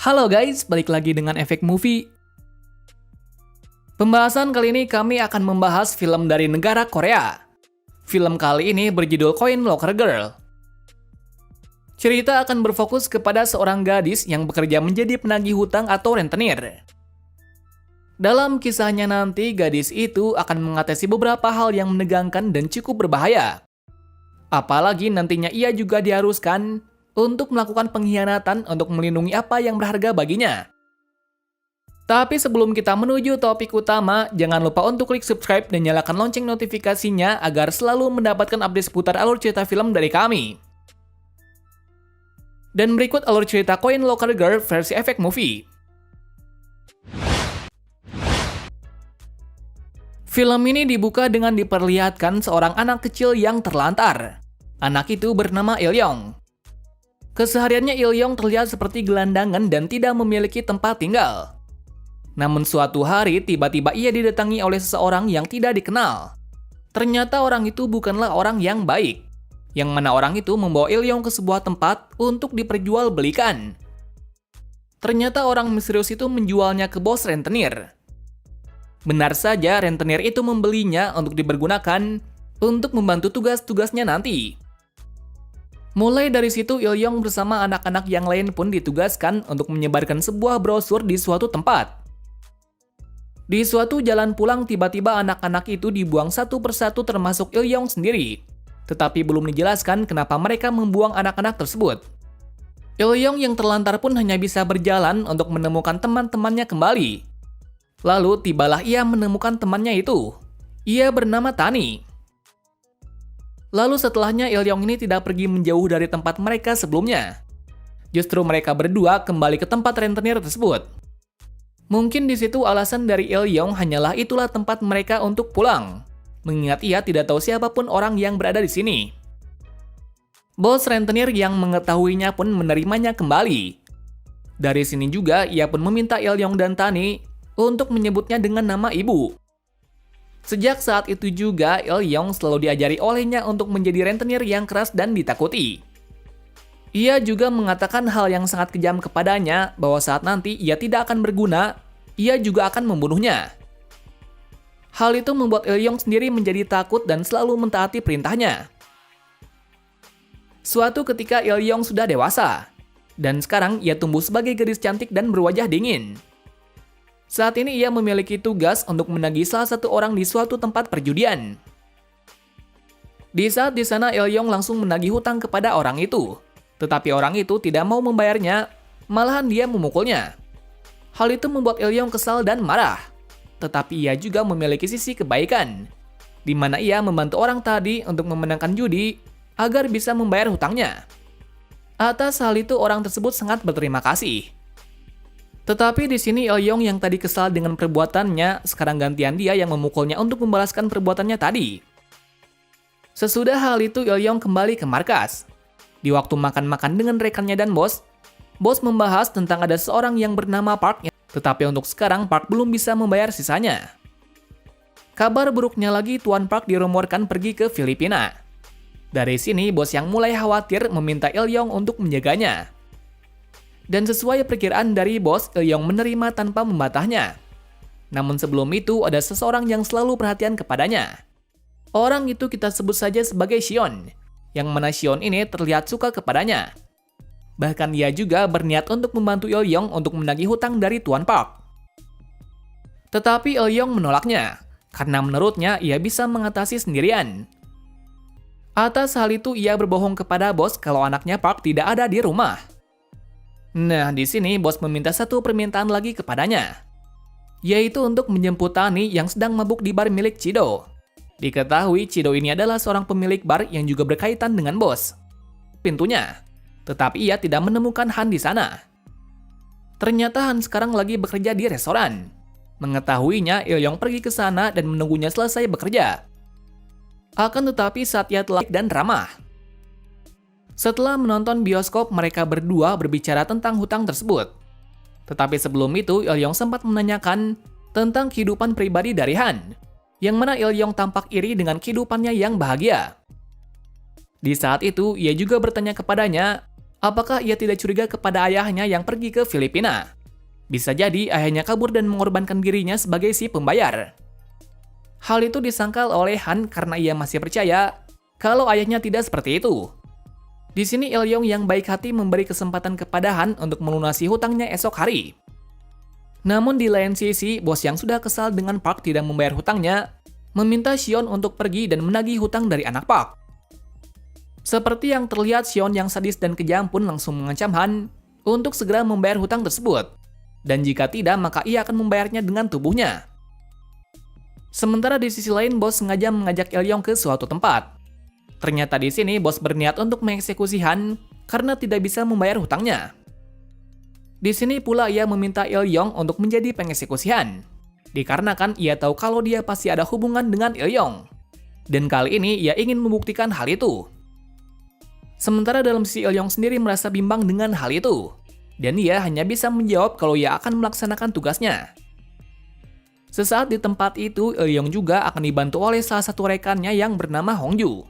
Halo guys, balik lagi dengan Efek Movie. Pembahasan kali ini kami akan membahas film dari negara Korea. Film kali ini berjudul Coin Locker Girl. Cerita akan berfokus kepada seorang gadis yang bekerja menjadi penagih hutang atau rentenir. Dalam kisahnya nanti, gadis itu akan mengatasi beberapa hal yang menegangkan dan cukup berbahaya. Apalagi nantinya ia juga diharuskan untuk melakukan pengkhianatan untuk melindungi apa yang berharga baginya. Tapi sebelum kita menuju topik utama, jangan lupa untuk klik subscribe dan nyalakan lonceng notifikasinya agar selalu mendapatkan update seputar alur cerita film dari kami. Dan berikut alur cerita Coin Locker Girl versi Efek Movie. Film ini dibuka dengan diperlihatkan seorang anak kecil yang terlantar. Anak itu bernama Il-yong. Kesehariannya Il-yong terlihat seperti gelandangan dan tidak memiliki tempat tinggal. Namun suatu hari tiba-tiba ia didatangi oleh seseorang yang tidak dikenal. Ternyata orang itu bukanlah orang yang baik. Yang mana orang itu membawa Il-yong ke sebuah tempat untuk diperjualbelikan. Ternyata orang misterius itu menjualnya ke bos rentenir. Benar saja rentenir itu membelinya untuk dipergunakan untuk membantu tugas-tugasnya nanti. Mulai dari situ Il-yong bersama anak-anak yang lain pun ditugaskan untuk menyebarkan sebuah brosur di suatu tempat. Di suatu jalan pulang tiba-tiba anak-anak itu dibuang satu persatu termasuk Il-yong sendiri. Tetapi belum dijelaskan kenapa mereka membuang anak-anak tersebut. Il-yong yang terlantar pun hanya bisa berjalan untuk menemukan teman-temannya kembali. Lalu tibalah ia menemukan temannya itu. Ia bernama Tani. Lalu setelahnya Il-yong ini tidak pergi menjauh dari tempat mereka sebelumnya. Justru mereka berdua kembali ke tempat rentenir tersebut. Mungkin di situ alasan dari Il-yong hanyalah itulah tempat mereka untuk pulang. Mengingat ia tidak tahu siapapun orang yang berada di sini. Bos rentenir yang mengetahuinya pun menerimanya kembali. Dari sini juga ia pun meminta Il-yong dan Tani untuk menyebutnya dengan nama ibu. Sejak saat itu juga Il-yong selalu diajari olehnya untuk menjadi rentenir yang keras dan ditakuti. Ia juga mengatakan hal yang sangat kejam kepadanya bahwa saat nanti ia tidak akan berguna, ia juga akan membunuhnya. Hal itu membuat Il-yong sendiri menjadi takut dan selalu mentaati perintahnya. Suatu ketika Il-yong sudah dewasa, dan sekarang ia tumbuh sebagai gadis cantik dan berwajah dingin. Saat ini ia memiliki tugas untuk menagih salah satu orang di suatu tempat perjudian. Di saat di sana Il-yong langsung menagih hutang kepada orang itu. Tetapi orang itu tidak mau membayarnya, malahan dia memukulnya. Hal itu membuat Il-yong kesal dan marah. Tetapi ia juga memiliki sisi kebaikan, di mana ia membantu orang tadi untuk memenangkan judi agar bisa membayar hutangnya. Atas hal itu orang tersebut sangat berterima kasih. Tetapi di sini Il-yong yang tadi kesal dengan perbuatannya, sekarang gantian dia yang memukulnya untuk membalaskan perbuatannya tadi. Sesudah hal itu Il-yong kembali ke markas. Di waktu makan-makan dengan rekannya dan bos membahas tentang ada seorang yang bernama Park, tetapi untuk sekarang Park belum bisa membayar sisanya. Kabar buruknya lagi, Tuan Park dirumorkan pergi ke Filipina. Dari sini bos yang mulai khawatir meminta Il-yong untuk menjaganya. Dan sesuai perkiraan dari bos, Il-yong menerima tanpa membantahnya. Namun sebelum itu ada seseorang yang selalu perhatian kepadanya. Orang itu kita sebut saja sebagai Sion. Yang mana Sion ini terlihat suka kepadanya. Bahkan ia juga berniat untuk membantu Il-yong untuk menagih hutang dari Tuan Park. Tetapi Il-yong menolaknya, karena menurutnya ia bisa mengatasi sendirian. Atas hal itu ia berbohong kepada bos kalau anaknya Park tidak ada di rumah. Nah, di sini bos meminta satu permintaan lagi kepadanya, yaitu untuk menjemput Tani yang sedang mabuk di bar milik Chido. Diketahui Chido ini adalah seorang pemilik bar yang juga berkaitan dengan bos. Pintunya. Tetapi ia tidak menemukan Han di sana. Ternyata Han sekarang lagi bekerja di restoran. Mengetahuinya, Il-yong pergi ke sana dan menunggunya selesai bekerja. Akan tetapi saat ia telah dan ramah. Setelah menonton bioskop, mereka berdua berbicara tentang hutang tersebut. Tetapi sebelum itu, Il-yong sempat menanyakan tentang kehidupan pribadi dari Han. Yang mana Il-yong tampak iri dengan kehidupannya yang bahagia. Di saat itu, ia juga bertanya kepadanya Apakah ia tidak curiga kepada ayahnya yang pergi ke Filipina? Bisa jadi ayahnya kabur dan mengorbankan dirinya sebagai si pembayar. Hal itu disangkal oleh Han karena ia masih percaya kalau ayahnya tidak seperti itu. Di sini Il-yong yang baik hati memberi kesempatan kepada Han untuk melunasi hutangnya esok hari. Namun di lain sisi, bos yang sudah kesal dengan Park tidak membayar hutangnya, meminta Sion untuk pergi dan menagih hutang dari anak Park. Seperti yang terlihat, Sion yang sadis dan kejam pun langsung mengancam Han untuk segera membayar hutang tersebut. Dan jika tidak, maka ia akan membayarnya dengan tubuhnya. Sementara di sisi lain, bos sengaja mengajak Il-yong ke suatu tempat. Ternyata di sini, bos berniat untuk mengeksekusi Han karena tidak bisa membayar hutangnya. Di sini pula ia meminta Il-yong untuk menjadi pengeksekusi Han, dikarenakan ia tahu kalau dia pasti ada hubungan dengan Il-yong. Dan kali ini ia ingin membuktikan hal itu. Sementara dalam sisi Il-yong sendiri merasa bimbang dengan hal itu, dan ia hanya bisa menjawab kalau ia akan melaksanakan tugasnya. Sesaat di tempat itu, Il-yong juga akan dibantu oleh salah satu rekannya yang bernama Hongju,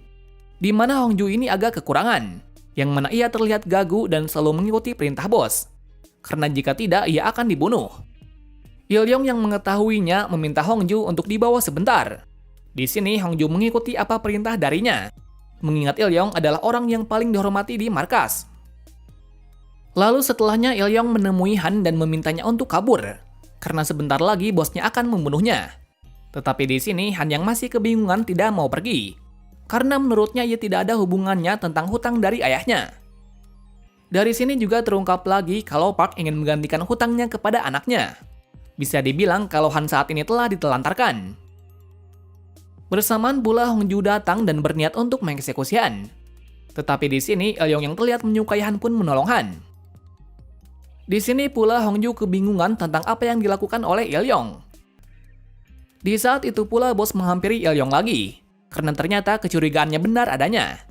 di mana Hongju ini agak kekurangan, yang mana ia terlihat gagu dan selalu mengikuti perintah bos. Karena jika tidak, ia akan dibunuh. Il-yong yang mengetahuinya meminta Hongju untuk dibawa sebentar. Di sini Hongju mengikuti apa perintah darinya, mengingat Il-yong adalah orang yang paling dihormati di markas. Lalu setelahnya Il-yong menemui Han dan memintanya untuk kabur, karena sebentar lagi bosnya akan membunuhnya. Tetapi di sini Han yang masih kebingungan tidak mau pergi, karena menurutnya ia tidak ada hubungannya tentang hutang dari ayahnya. Dari sini juga terungkap lagi kalau Park ingin menggantikan hutangnya kepada anaknya. Bisa dibilang kalau Han saat ini telah ditelantarkan. Bersamaan pula Hongju datang dan berniat untuk mengeksekusi Han. Tetapi di sini Il-yong yang terlihat menyukai Han pun menolong Han. Di sini pula Hongju kebingungan tentang apa yang dilakukan oleh Il-yong. Di saat itu pula bos menghampiri Il-yong lagi, karena ternyata kecurigaannya benar adanya.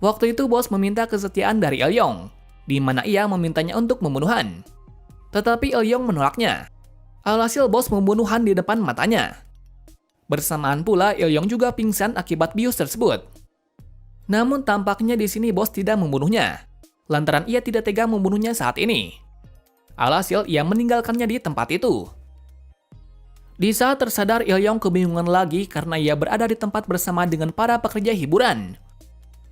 Waktu itu bos meminta kesetiaan dari Il-yong, di mana ia memintanya untuk membunuh Han. Tetapi Il-yong menolaknya. Alhasil bos membunuh Han di depan matanya. Bersamaan pula Il-yong juga pingsan akibat bius tersebut. Namun tampaknya di sini bos tidak membunuhnya, lantaran ia tidak tega membunuhnya saat ini. Alhasil ia meninggalkannya di tempat itu. Di saat tersadar, Il-yong kebingungan lagi karena ia berada di tempat bersama dengan para pekerja hiburan.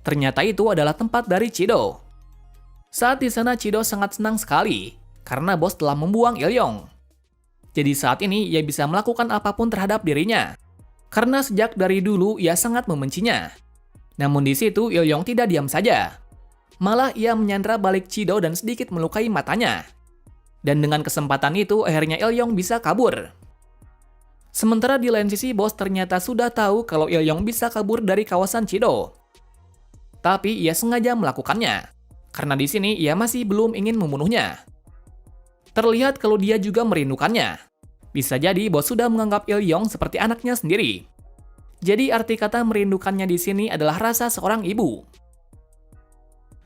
Ternyata itu adalah tempat dari Chido. Saat di sana Chido sangat senang sekali karena bos telah membuang Il-yong. Jadi saat ini ia bisa melakukan apapun terhadap dirinya, karena sejak dari dulu ia sangat membencinya. Namun di situ Il-yong tidak diam saja. Malah ia menyandra balik Chido dan sedikit melukai matanya. Dan dengan kesempatan itu akhirnya Il-yong bisa kabur. Sementara di lain sisi bos ternyata sudah tahu kalau Il-yong bisa kabur dari kawasan Chido. Tapi ia sengaja melakukannya, karena di sini ia masih belum ingin membunuhnya. Terlihat kalau dia juga merindukannya. Bisa jadi bos sudah menganggap Il-yong seperti anaknya sendiri. Jadi arti kata merindukannya di sini adalah rasa seorang ibu.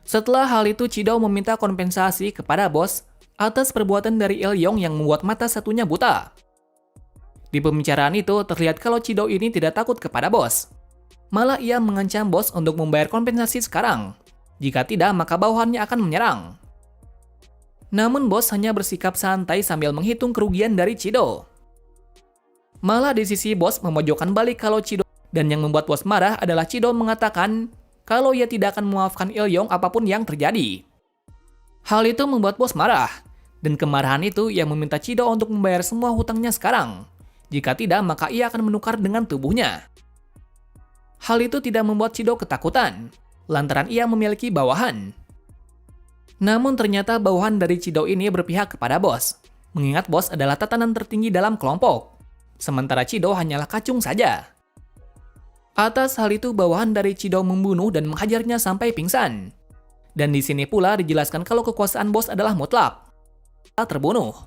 Setelah hal itu, Chido meminta kompensasi kepada bos atas perbuatan dari Il-yong yang membuat mata satunya buta. Di pembicaraan itu terlihat kalau Chido ini tidak takut kepada bos. Malah ia mengancam bos untuk membayar kompensasi sekarang. Jika tidak, maka bawahannya akan menyerang. Namun bos hanya bersikap santai sambil menghitung kerugian dari Chido. Malah di sisi bos memojokkan balik kalau Chido, dan yang membuat bos marah adalah Chido mengatakan kalau ia tidak akan memaafkan Il-yong apapun yang terjadi. Hal itu membuat bos marah, dan kemarahan itu ia meminta Chido untuk membayar semua hutangnya sekarang. Jika tidak, maka ia akan menukar dengan tubuhnya. Hal itu tidak membuat Chido ketakutan, lantaran ia memiliki bawahan. Namun ternyata bawahan dari Chido ini berpihak kepada bos, mengingat bos adalah tatanan tertinggi dalam kelompok, sementara Chido hanyalah kacung saja. Atas hal itu bawahan dari Chido membunuh dan menghajarnya sampai pingsan. Dan di sini pula dijelaskan kalau kekuasaan bos adalah mutlak. Terbunuh.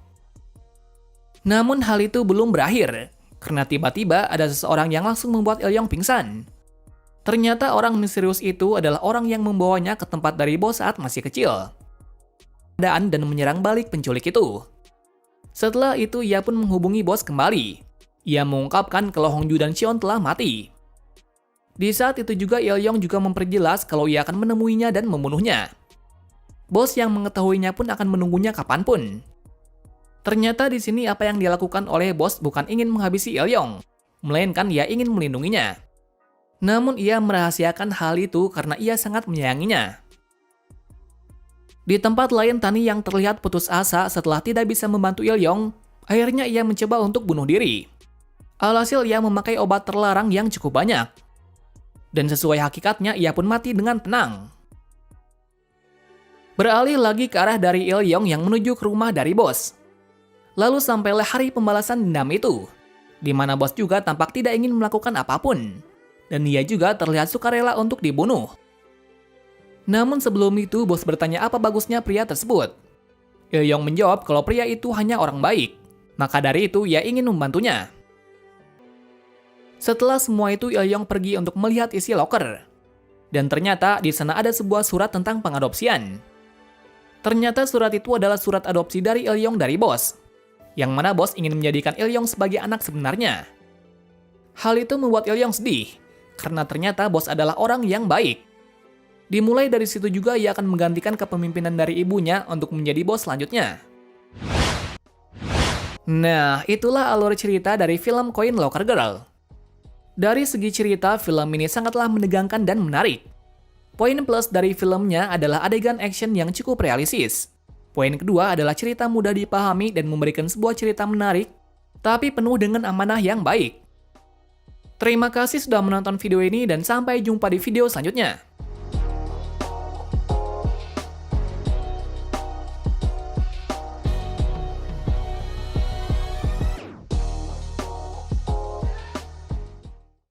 Namun hal itu belum berakhir, karena tiba-tiba ada seseorang yang langsung membuat Il-yong pingsan. Ternyata orang misterius itu adalah orang yang membawanya ke tempat dari bos saat masih kecil. Dan menyerang balik penculik itu. Setelah itu ia pun menghubungi bos kembali. Ia mengungkapkan kalau Hongju dan Sion telah mati. Di saat itu juga Il-yong juga memperjelas kalau ia akan menemuinya dan membunuhnya. Bos yang mengetahuinya pun akan menunggunya kapanpun. Ternyata di sini apa yang dilakukan oleh bos bukan ingin menghabisi Ilyong, melainkan ia ingin melindunginya. Namun ia merahasiakan hal itu karena ia sangat menyayanginya. Di tempat lain, Tani yang terlihat putus asa setelah tidak bisa membantu Ilyong, akhirnya ia mencoba untuk bunuh diri. Alhasil ia memakai obat terlarang yang cukup banyak. Dan sesuai hakikatnya, ia pun mati dengan tenang. Beralih lagi ke arah dari Ilyong yang menuju ke rumah dari bos. Lalu sampailah hari pembalasan dendam itu, di mana bos juga tampak tidak ingin melakukan apapun, dan ia juga terlihat sukarela untuk dibunuh. Namun sebelum itu, bos bertanya apa bagusnya pria tersebut. Ilyong menjawab kalau pria itu hanya orang baik, maka dari itu ia ingin membantunya. Setelah semua itu, Ilyong pergi untuk melihat isi loker. Dan ternyata di sana ada sebuah surat tentang pengadopsian. Ternyata surat itu adalah surat adopsi dari Ilyong dari bos, yang mana bos ingin menjadikan Ilyong sebagai anak sebenarnya. Hal itu membuat Ilyong sedih, karena ternyata bos adalah orang yang baik. Dimulai dari situ juga ia akan menggantikan kepemimpinan dari ibunya untuk menjadi bos selanjutnya. Nah, itulah alur cerita dari film Coin Locker Girl. Dari segi cerita, film ini sangatlah menegangkan dan menarik. Poin plus dari filmnya adalah adegan action yang cukup realistis. Poin kedua adalah cerita mudah dipahami dan memberikan sebuah cerita menarik, tapi penuh dengan amanah yang baik. Terima kasih sudah menonton video ini dan sampai jumpa di video selanjutnya.